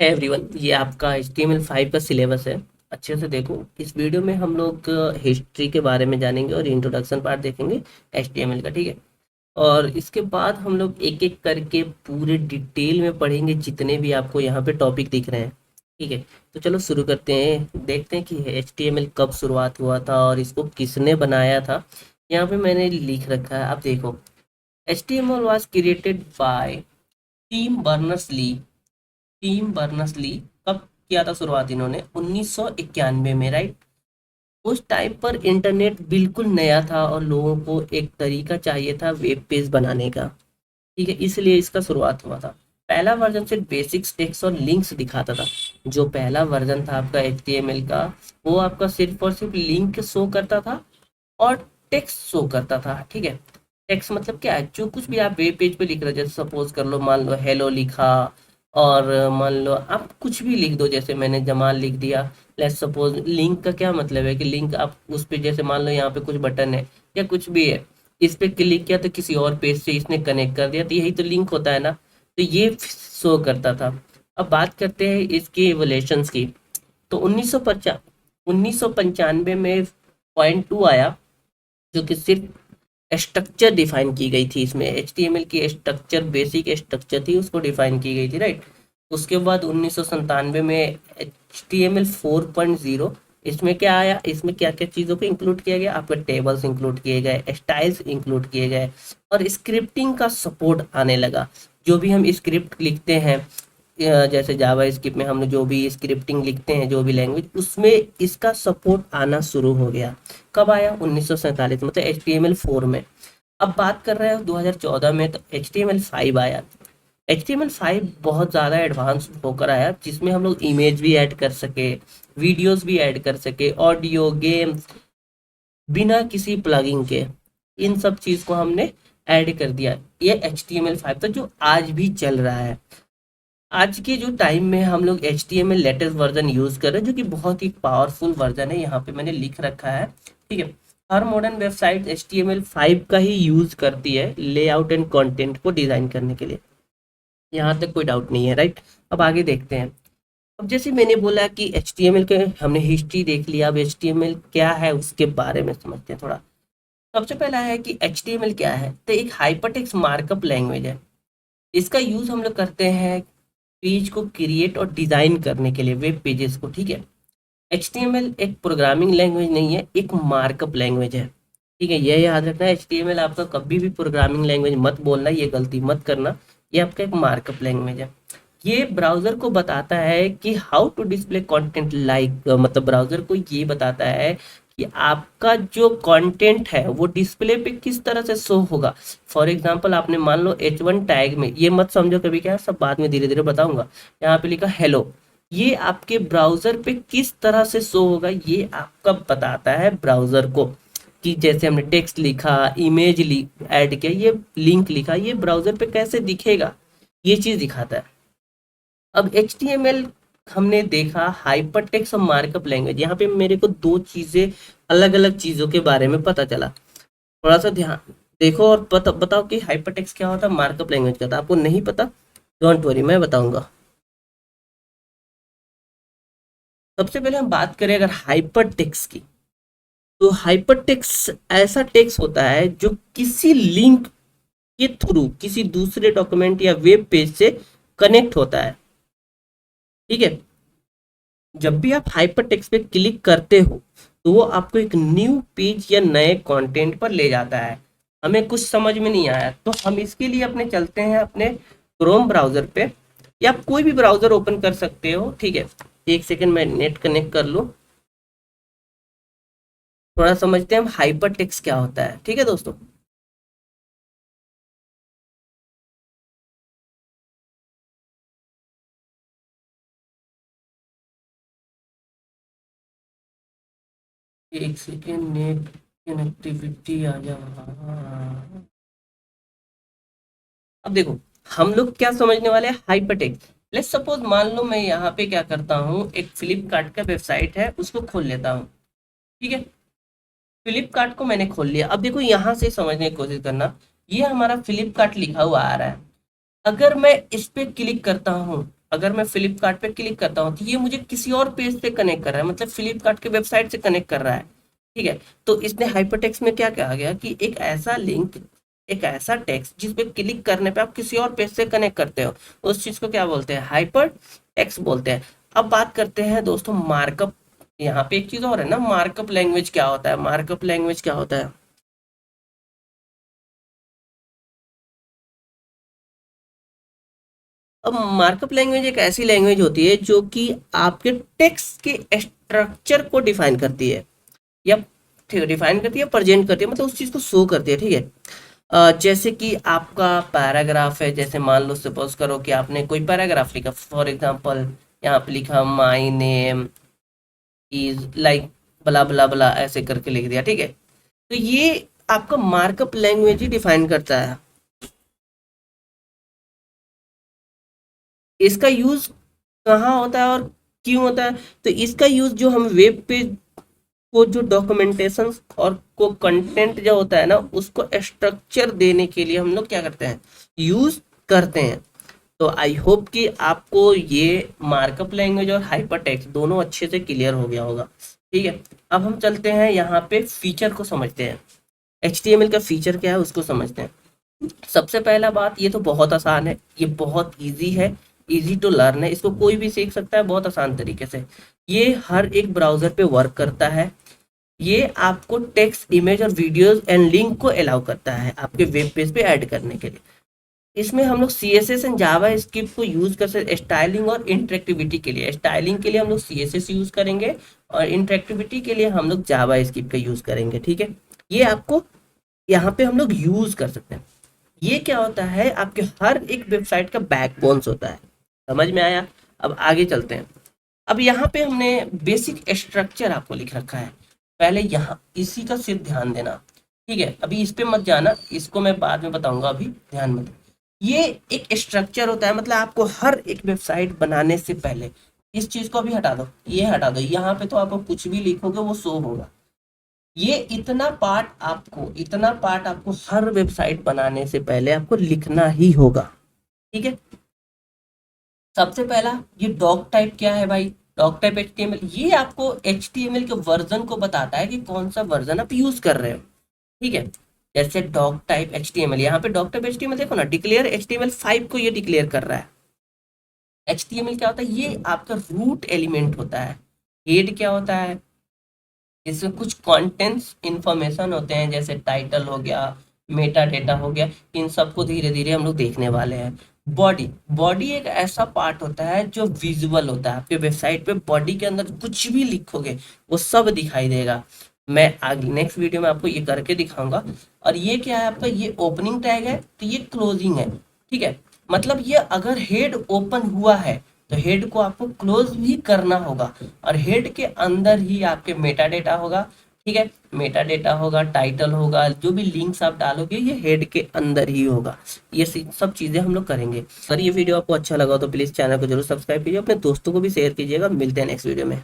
है एवरीवन, ये आपका HTML5 का सिलेबस है। अच्छे से देखो, इस वीडियो में हम लोग हिस्ट्री के बारे में जानेंगे और इंट्रोडक्शन पार्ट देखेंगे HTML का, ठीक है। और इसके बाद हम लोग एक एक करके पूरे डिटेल में पढ़ेंगे जितने भी आपको यहाँ पे टॉपिक दिख रहे हैं, ठीक है। तो चलो शुरू करते हैं, देखते हैं कि HTML कब शुरुआत हुआ था और इसको किसने बनाया था। यहाँ पे मैंने लिख रखा है, आप देखो। HTML was created by team Berners-Lee. Team Berners-Lee कब किया था शुरुआत इन्होंने? 1991 में, राइट। उस टाइम पर इंटरनेट बिल्कुल नया था और लोगों को एक तरीका चाहिए था वेब पेज बनाने का, ठीक है। इसलिए इसका शुरुआत हुआ था। पहला वर्जन सिर्फ बेसिक्स टेक्स्ट और लिंक्स दिखाता था। जो पहला वर्जन था आपका HTML का, वो आपका सिर्फ और सिर्फ लिंक शो करता था और टेक्स्ट शो करता था, ठीक है। टेक्स्ट मतलब क्या है? जो कुछ भी आप वेब पेज पे लिख रहे हो, जैसे सपोज कर लो, मान लो हेलो लिखा, और मान लो आप कुछ भी लिख दो, जैसे मैंने जमाल लिख दिया। लेट्स सपोज, लिंक का क्या मतलब है कि लिंक आप उस पे, जैसे मान लो यहाँ पे कुछ बटन है या कुछ भी है, इस पे क्लिक किया तो किसी और पेज से इसने कनेक्ट कर दिया, तो यही तो लिंक होता है ना। तो ये शो करता था। अब बात करते हैं इसकी एवोल्यूशंस की। तो 1995 में .2 आया, जो कि सिर्फ स्ट्रक्चर डिफाइन की गई थी। इसमें HTML की स्ट्रक्चर, बेसिक स्ट्रक्चर थी, उसको डिफाइन की गई थी, राइट। उसके बाद 1997 में HTML 4.0। इसमें क्या आया? इसमें क्या क्या चीज़ों को इंक्लूड किया गया? आपके टेबल्स इंक्लूड किए गए, स्टाइल्स इंक्लूड किए गए, और स्क्रिप्टिंग का सपोर्ट आने लगा। जो भी हम स्क्रिप्ट लिखते हैं, जैसे जावा स्क्रिप्ट में हम जो भी स्क्रिप्टिंग लिखते हैं, जो भी लैंग्वेज, उसमें इसका सपोर्ट आना शुरू हो गया। कब आया? 1947, मतलब HTML 4 में। अब बात कर रहे हैं 2014 में, तो HTML 5 आया। HTML 5 बहुत ज़्यादा एडवांस होकर आया, जिसमें हम लोग इमेज भी ऐड कर सके, वीडियोस भी ऐड कर सके, ऑडियो, गेम्स, बिना किसी प्लगिंग के। इन सब चीज़ को हमने ऐड कर दिया। ये HTML 5 था, जो आज भी चल रहा है। आज के जो टाइम में हम लोग HTML लेटेस्ट वर्जन यूज कर रहे हैं, जो कि बहुत ही पावरफुल वर्जन है। यहाँ पे मैंने लिख रखा है, ठीक है। हर मॉडर्न वेबसाइट HTML 5 का ही यूज करती है लेआउट एंड कंटेंट को डिजाइन करने के लिए। यहाँ तक कोई डाउट नहीं है, राइट। अब आगे देखते हैं। अब जैसे मैंने बोला कि HTML के हमने हिस्ट्री देख लिया, अब HTML क्या है उसके बारे में समझते हैं थोड़ा। सबसे पहला है कि HTML क्या है, तो एक हाइपरटेक्स्ट मार्कअप लैंग्वेज है। इसका यूज हम लोग करते हैं पेज को क्रिएट और डिजाइन करने के लिए, वेब पेजेस को, ठीक है। HTML एक प्रोग्रामिंग लैंग्वेज नहीं है, एक मार्कअप लैंग्वेज है, ठीक है। यह याद रखना है, HTML आपका कभी भी प्रोग्रामिंग लैंग्वेज मत बोलना, ये गलती मत करना। ये आपका एक मार्कअप लैंग्वेज है। ये ब्राउज़र को बताता है कि how to display content, like मतलब ब्राउज़र को ये बताता है कि आपका जो कंटेंट है वो डिस्प्ले पे किस तरह से शो होगा। फॉर एग्जांपल, आपने मान लो H1 टैग में, ये मत समझो कभी क्या है, सब बाद में धीरे धीरे बताऊंगा। यहाँ पे लिखा हेलो, ये आपके ब्राउज़र पे किस तरह से शो होगा, ये आपका बताता है ब्राउज़र को। कि जैसे हमने टेक्स्ट लिखा, इमेज ऐड किया, ये लिंक लिखा, ये ब्राउज़र पे कैसे दिखेगा, ये चीज़ दिखाता है। अब HTML हमने देखा हाइपर टेक्स्ट और मार्कअप लैंग्वेज। यहाँ पे मेरे को दो चीज़ें, अलग अलग चीज़ों के बारे में पता चला। थोड़ा सा ध्यान देखो और बताओ कि हाइपर टेक्स्ट क्या होता है, मार्कअप लैंग्वेज क्या होता है। आपको नहीं पता, डोंट वरी, मैं बताऊंगा। सबसे पहले हम बात करें अगर हाइपर टेक्स्ट की, तो हाइपर टेक्स्ट ऐसा टेक्स्ट होता है जो किसी लिंक के थ्रू किसी दूसरे डॉक्यूमेंट या वेब पेज से कनेक्ट होता है, ठीक है। जब भी आप हाइपर टेक्स्ट पे क्लिक करते हो, तो वो आपको एक न्यू पेज या नए कंटेंट पर ले जाता है। हमें कुछ समझ में नहीं आया, तो हम इसके लिए अपने चलते हैं अपने क्रोम ब्राउजर पे, या आप कोई भी ब्राउजर ओपन कर सकते हो, ठीक है। एक सेकेंड, मैं नेट कनेक्ट कर लूँ, थोड़ा समझते हैं हम हाइपर टेक्स्ट क्या होता है, ठीक है दोस्तों। एक सेकेंड, नेट कनेक्टिविटी आ जा। अब देखो, हम लोग क्या समझने वाले हैं हाइपर टेक्स्ट। लेट्स सपोज, मान लो मैं यहाँ पे क्या करता हूँ, एक फ्लिपकार्ट का वेबसाइट है, उसको खोल लेता हूँ, ठीक है। फ्लिपकार्ट को मैंने खोल लिया। अब देखो, यहाँ से समझने की कोशिश करना, ये हमारा फ्लिपकार्ट लिखा हुआ आ रहा है। अगर मैं इस पे क्लिक करता हूँ, अगर मैं फ्लिपकार्ट पे क्लिक करता हूँ तो ये मुझे किसी और पेज से कनेक्ट कर रहा है, मतलब फ्लिपकार्ट के वेबसाइट से कनेक्ट कर रहा है। ठीक है, तो इसने हाइपरटेक्स्ट में क्या कहा गया कि एक ऐसा लिंक, एक ऐसा टेक्स्ट जिस पे क्लिक करने पे आप किसी और पेज से कनेक्ट करते हो, उस चीज को क्या बोलते हैं, हाइपर टेक्स्ट बोलते हैं। अब बात करते हैं दोस्तों मार्कअप। यहाँ पे एक चीज और है ना, मार्कअप लैंग्वेज क्या होता है, मार्कअप लैंग्वेज क्या होता है। अब मार्कअप लैंग्वेज एक ऐसी लैंग्वेज होती है जो कि आपके टेक्स्ट के स्ट्रक्चर को डिफाइन करती है, या डिफाइन करती है, प्रेजेंट करती है, मतलब उस चीज को शो करती है। ठीक है, जैसे कि आपका पैराग्राफ है, जैसे मान लो सपोज करो कि आपने कोई पैराग्राफ लिखा, फॉर एग्जांपल यहाँ पे लिखा माय नेम इज लाइक बला बला बला, ऐसे करके लिख दिया। ठीक है, तो ये आपका मार्कअप लैंग्वेज ही डिफाइन करता है। इसका यूज कहाँ होता है और क्यों होता है, तो इसका यूज जो हम वेब पे को जो डॉक्यूमेंटेशन और को कंटेंट जो होता है ना, उसको स्ट्रक्चर देने के लिए हम लोग क्या करते हैं, यूज करते हैं। तो आई होप कि आपको ये मार्कअप लैंग्वेज और हाइपर टेक्स्ट दोनों अच्छे से क्लियर हो गया होगा। ठीक है, अब हम चलते हैं यहाँ पे फीचर को समझते हैं, HTML का फीचर क्या है उसको समझते हैं। सबसे पहला बात, ये तो बहुत आसान है, ये बहुत इजी है, इजी टू लर्न है, इसको कोई भी सीख सकता है बहुत आसान तरीके से। ये हर एक ब्राउजर पे वर्क करता है। ये आपको टेक्स्ट, इमेज और वीडियोस एंड लिंक को अलाउ करता है आपके वेब पेज पे ऐड करने के लिए। इसमें हम लोग CSS एंड जावा स्क्रिप्ट को यूज कर सकते हैं स्टाइलिंग और इंटरेक्टिविटी के लिए। स्टाइलिंग के लिए हम लोग CSS यूज करेंगे और इंटरेक्टिविटी के लिए हम लोग जावा स्क्रिप्ट का यूज करेंगे। ठीक है, ये आपको यहाँ पे हम लोग यूज कर सकते हैं। ये क्या होता है, आपके हर एक वेबसाइट का बैकबोन्स होता है। समझ में आया? अब आगे चलते हैं। अब यहाँ पे हमने बेसिक स्ट्रक्चर आपको लिख रखा है, पहले यहाँ इसी का सिर्फ ध्यान देना। ठीक है, अभी इस पे मत जाना, इसको मैं बाद में बताऊंगा, अभी ध्यान मत। ये एक स्ट्रक्चर होता है, मतलब आपको हर एक वेबसाइट बनाने से पहले, इस चीज को अभी हटा दो, ये हटा दो, यहाँ पे तो आपको कुछ भी लिखोगे वो शो होगा। ये इतना पार्ट आपको हर वेबसाइट बनाने से पहले आपको लिखना ही होगा। ठीक है, सबसे पहला ये डॉक टाइप क्या है भाई, डॉक टाइप HTML, ये आपको HTML के वर्जन को बताता है कि कौन सा वर्जन आप यूज कर रहे हो। ठीक है, जैसे डॉक टाइप HTML, यहाँ पे डॉक टाइप HTML देखो ना, डिक्लेयर HTML5 को ये डिक्लेयर कर रहा है। HTML क्या होता है, ये आपका रूट एलिमेंट होता है। हेड क्या होता है, इसमें कुछ कंटेंट्स इंफॉर्मेशन होते हैं, जैसे टाइटल हो गया, मेटा डेटा हो गया, इन सबको धीरे धीरे हम लोग देखने वाले हैं। बॉडी, बॉडी एक ऐसा पार्ट होता है जो विजुअल होता है। आपके वेबसाइट पे बॉडी के अंदर कुछ भी लिखोगे वो सब दिखाई देगा। मैं आगे नेक्स्ट वीडियो में आपको ये करके दिखाऊंगा। और ये क्या है आपका, ये ओपनिंग टैग है, तो ये क्लोजिंग है। ठीक है, मतलब ये अगर हेड ओपन हुआ है तो हेड को आपको क्लोज भी करना होगा, और हेड के अंदर ही आपके मेटा डेटा होगा। ठीक है, मेटा डेटा होगा, टाइटल होगा, जो भी लिंक्स आप डालोगे ये हेड के अंदर ही होगा। ये सब चीजें हम लोग करेंगे। अगर ये वीडियो आपको अच्छा लगा तो प्लीज चैनल को जरूर सब्सक्राइब कीजिए, अपने दोस्तों को भी शेयर कीजिएगा। मिलते हैं नेक्स्ट वीडियो में।